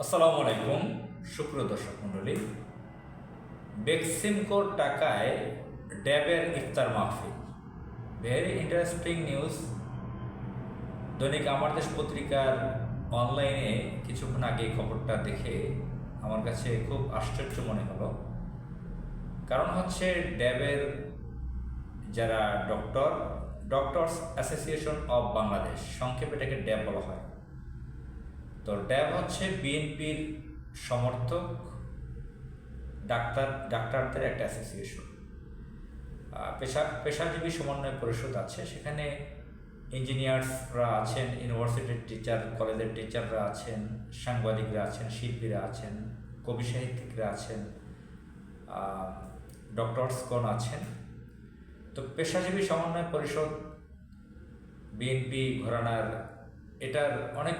আসসালামু আলাইকুম সুপ্রিয় দর্শক মণ্ডলী। বেক্সিমকোর টাকায় ড্যাবের ইফতার মাহফিল, ভেরি ইন্টারেস্টিং নিউজ। দৈনিক আমার দেশ পত্রিকার অনলাইনে কিছুক্ষণ আগে খবরটা দেখে আমার কাছে খুব আশ্চর্য মনে হলো। কারণ হচ্ছে ড্যাবের যারা ডক্টরস অ্যাসোসিয়েশন অব বাংলাদেশ, সংক্ষেপে এটাকে ড্যাব বলা হয়। তো ড্যাব হচ্ছে বিএনপির সমর্থক ডাক্তারদের একটা অ্যাসোসিয়েশন। পেশাজীবী সমন্বয় পরিষদ আছে, সেখানে ইঞ্জিনিয়ার্সরা আছেন, ইউনিভার্সিটির টিচার, কলেজের টিচাররা আছেন, সাংবাদিকরা আছেন, শিল্পীরা আছেন, কবি সাহিত্যিকরা আছেন, ডক্টরসগণ আছেন। তো পেশাজীবী সমন্বয় পরিষদ বিএনপি ঘরানার এটার অনেক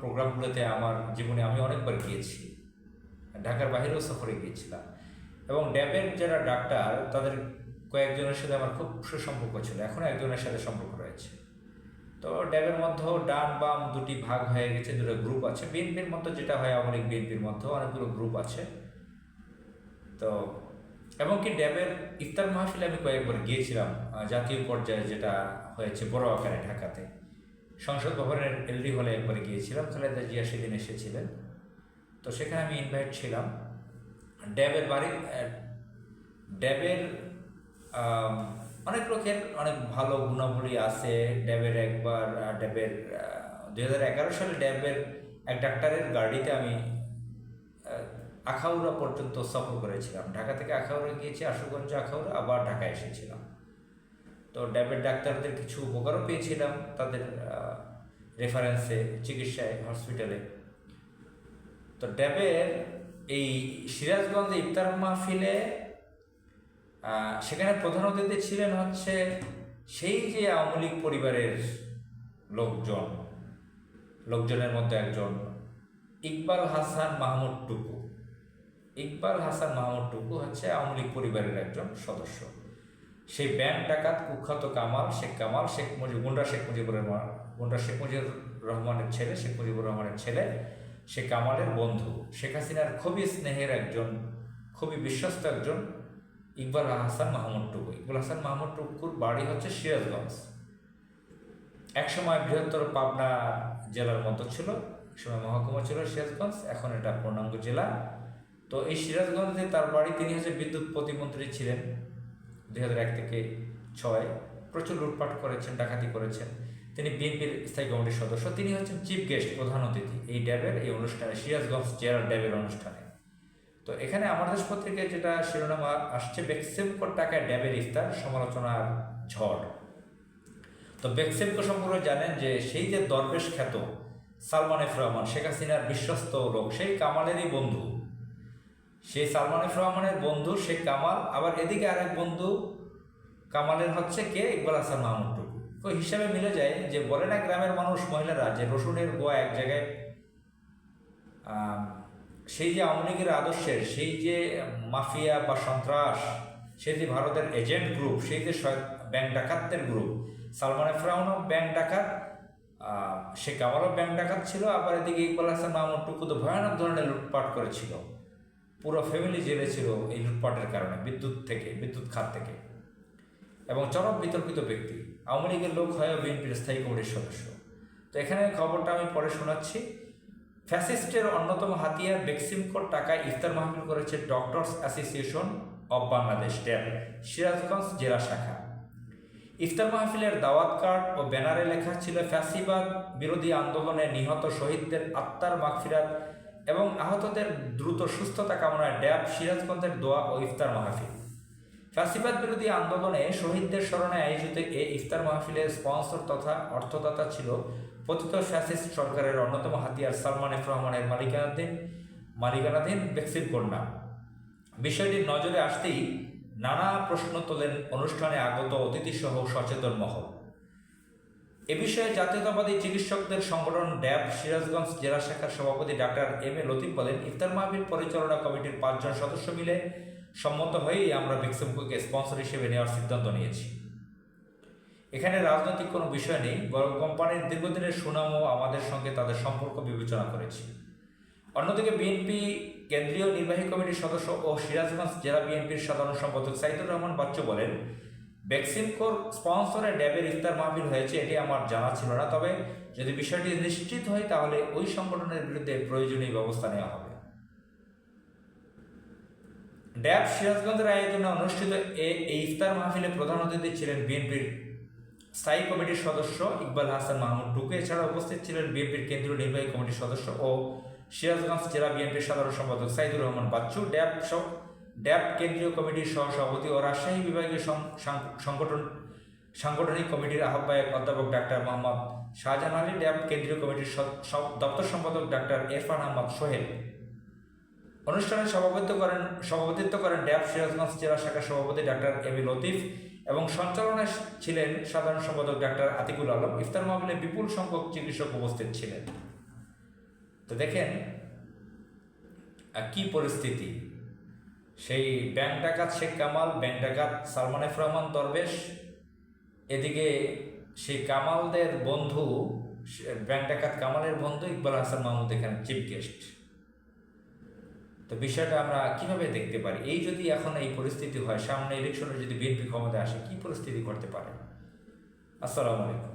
প্রোগ্রামগুলোতে আমার জীবনে আমি অনেকবার গিয়েছি, ঢাকার বাইরেও সফরে গিয়েছিলাম। এবং ড্যাবের যারা ডাক্তার তাদের কয়েকজনের সাথে আমার খুব সুসম্পর্ক ছিল, এখনও একজনের সাথে সম্পর্ক রয়েছে। তো ড্যাবের মধ্যেও ডান বাম দুটি ভাগ হয়ে গেছে, দুটো গ্রুপ আছে। বিএনপির মধ্যে যেটা হয়, আওয়ামী লীগ বিএনপির মধ্যেও অনেকগুলো গ্রুপ আছে। তো এবং কি ড্যাবের ইফতার মাহফিলে আমি কয়েকবার গিয়েছিলাম, জাতীয় পর্যায়ে যেটা হয়েছে বড় আকারে ঢাকাতে, সংসদ ভবনের এলডি হলে একবার গিয়েছিলাম। খালেদা জিয়া সেদিন এসেছিলেন, তো সেখানে আমি ইনভাইট ছিলাম। ড্যাবের অনেক লোকের অনেক ভালো গুণাবলী আছে। ড্যাবের 2011 সালে ড্যাবের এক ডাক্তারের গাড়িতে আমি আখাউড়া পর্যন্ত সফর করেছিলাম। ঢাকা থেকে আখাউড়া গিয়েছি, আশুগঞ্জ আখাউড়া, আবার ঢাকা এসেছিলাম। তো ড্যাবের ডাক্তারদের কিছু উপকারও পেয়েছিলাম তাদের রেফারেন্সে, চিকিৎসায়, হসপিটালে। তো ড্যাবের এই সিরাজগঞ্জে ইফতার মাহফিলে সেখানে প্রধান অতিথি ছিলেন হচ্ছে সেই যে আওয়ামী লীগ পরিবারের লোকজনের মধ্যে একজন ইকবাল হাসান মাহমুদ টুকু হচ্ছে আওয়ামী লীগ পরিবারের একজন সদস্য। সেই ব্যাংক ডাকাত কুখ্যাত কামাল শেখ মুজিবুর রহমানের ছেলে, সে কামালের বন্ধু, শেখ হাসিনার খুবই স্নেহের একজন, খুবই বিশ্বস্ত একজন ইকবাল হাসান মাহমুদ টুকুর বাড়ি হচ্ছে সিরাজগঞ্জ। একসময় বৃহত্তর পাবনা জেলার মতো ছিল, একসময় মহকুমা ছিল সিরাজগঞ্জ, এখন এটা পূর্ণাঙ্গ জেলা। তো এই সিরাজগঞ্জে তার বাড়ি। তিনি হচ্ছে বিদ্যুৎ প্রতিমন্ত্রী ছিলেন 2001 থেকে 2006। প্রচুর লুটপাট করেছেন, ডাকাতি করেছেন। তিনি বিএনপির স্থায়ী কমিটির সদস্য। তিনি হচ্ছেন চিফ গেস্ট, প্রধান অতিথি এই ড্যাবের এই অনুষ্ঠানে, সিরাজগঞ্জ জেলার ড্যাবের অনুষ্ঠানে। তো এখানে আমার দেশ পত্রিকায় যেটা শিরোনাম আসছে, বেক্সিমকোর টাকায় ড্যাবের ইফতার, সমালোচনার ঝড়। তো বেক্সিমকো সম্পর্কে জানেন যে সেই যে দরবেশ খ্যাত সালমান এফ রহমান, শেখ হাসিনার বিশ্বস্ত লোক, সেই কামালেরই বন্ধু, সেই সালমান এফ রহমানের বন্ধু শেখ কামাল। আবার এদিকে আরেক বন্ধু কামালের হচ্ছে কে, ইকবাল হাসান মাহমুদ টুকু। তো হিসাবে মিলে যায় যে বলে না গ্রামের মানুষ, মহিলারা, যে রসুনের গোয়া এক জায়গায়, সেই যে আওয়ামী লীগের আদর্শের, সেই যে মাফিয়া বা সন্ত্রাস, সেই যে ভারতের এজেন্ট গ্রুপ, সেই যে ব্যাংক ডাকাতদের গ্রুপ, সালমান এফ রহমানও ব্যাংক ডাকাত, শেখ কামালও ব্যাংক ডাকাত ছিল। আবার এদিকে ইকবাল হাসান মাহমুদ টুকু তো ভয়ানক ধরনের লুটপাট করেছিল, পুরো ফ্যামিলি জেলে ছিল এই লুটপাটের কারণে, বিদ্যুৎ খাত থেকে। এবং চরম বিতর্কিত ব্যক্তি, আওয়ামী লীগের লোক হয়েও বিএনপির স্থায়ী কমিটির সদস্য। তো এখানে খবরটা আমি পরে শোনাচ্ছি। ফ্যাসিস্টের অন্যতম হাতিয়ার বেক্সিমকোর টাকায় ইফতার মাহফিল করেছে ডক্টরস অ্যাসোসিয়েশন অব বাংলাদেশ, ড্যাব, সিরাজগঞ্জ জেলা শাখা। ইফতার মাহফিলের দাওয়াত কার্ড ও ব্যানারে লেখা ছিল ফ্যাসিবাদ বিরোধী আন্দোলনে নিহত শহীদদের আত্মার মাগফিরাত এবং আহতদের দ্রুত সুস্থতা কামনায় ড্যাব সিরাজগঞ্জের দোয়া ও ইফতার মাহফিল। ফ্যাসিবাদ বিরোধী আন্দোলনে শহীদদের স্মরণে আয়োজিত এই ইফতার মাহফিলের স্পন্সর তথা অর্থদাতা ছিল পতিত ফ্যাসিস্ট সরকারের অন্যতম হাতিয়ার সালমান এফ রহমানের মালিকানাধীন বেক্সিমকোর নাম। বিষয়টি নজরে আসতেই নানা প্রশ্ন তোলেন অনুষ্ঠানে আগত অতিথিসহ সচেতন মহল। এ বিষয়ে জাতীয়তাবাদী চিকিৎসকদের সংগঠন ড্যাব সিরাজগঞ্জ জেলা শাখার সভাপতি ডাক্তার এম.এ. লতিফ বলেন, ইফতার মাহফিল পরিচালনা কমিটির 5 জন সদস্য মিলে সম্মত হয়েই আমরা বেক্সিমকোকে স্পন্সর হিসেবে নেওয়ার সিদ্ধান্ত নিয়েছি। এখানে রাজনৈতিক কোনো বিষয় নেই, বরং কোম্পানির দীর্ঘদিনের সুনাম ও আমাদের সঙ্গে তাদের সম্পর্ক বিবেচনা করেছি। অন্যদিকে বিএনপি কেন্দ্রীয় নির্বাহী কমিটির সদস্য ও সিরাজগঞ্জ জেলা বিএনপির সাধারণ সম্পাদক সাইদুর রহমান বাচ্চু বলেন, ভ্যাকসিনকোর স্পন্সরে ড্যাবের ইফতার মাহফিল হয়েছে, এটি আমার জানা ছিল না। তবে যদি বিষয়টি নিশ্চিত হয় তাহলে ওই সংগঠনের বিরুদ্ধে প্রয়োজনীয় ব্যবস্থা নেওয়া হবে। ড্যাব সিরাজগঞ্জের আয়োজনে অনুষ্ঠিত এই ইফতার মাহফিলে প্রধান অতিথি ছিলেন বিএনপির স্থায়ী কমিটির সদস্য ইকবাল হাসান মাহমুদ টুকু। এছাড়া উপস্থিত ছিলেন বিএনপির কেন্দ্রীয় নির্বাহী কমিটির সদস্য ও সিরাজগঞ্জ জেলা বিএনপির সাধারণ সম্পাদক সাইদুর রহমান বাচ্চু, ড্যাব কেন্দ্রীয় কমিটির সহসভাপতি ও রাজশাহী বিভাগীয় সাংগঠনিক কমিটির আহ্বায়ক অধ্যাপক ডাক্তার মোহাম্মদ শাহজাহান আলী, ড্যাব কেন্দ্রীয় কমিটির দপ্তর সম্পাদক ডাক্তার ইরফান আহমদ সোহেল। অনুষ্ঠানে সভাপতিত্ব করেন ড্যাব সিরাজগঞ্জ জেলা শাখার সভাপতি ডাক্তার এম এ লতিফ এবং সঞ্চালনায় ছিলেন সাধারণ সম্পাদক ডাক্তার আতিকুল আলম। ইফতার মাহফিলে বিপুল সংখ্যক চিকিৎসক উপস্থিত ছিলেন। তো দেখেন কি পরিস্থিতি, সেই ব্যাংক ডাকাত শেখ কামাল, ব্যাংক ডাকাত সালমান এফ রহমান দরবেশ, এদিকে সেই কামালদের বন্ধু ব্যাংক ডাকাত কামালের বন্ধু ইকবাল হাসান মাহমুদ এখানে চিফ গেস্ট। তো বিষয়টা আমরা কিভাবে দেখতে পারি? এই যদি এখন এই পরিস্থিতি হয়, সামনে ইলেকশনে যদি বিএনপি ক্ষমতায় আসে, কি পরিস্থিতি করতে পারে? আসসালামু আলাইকুম।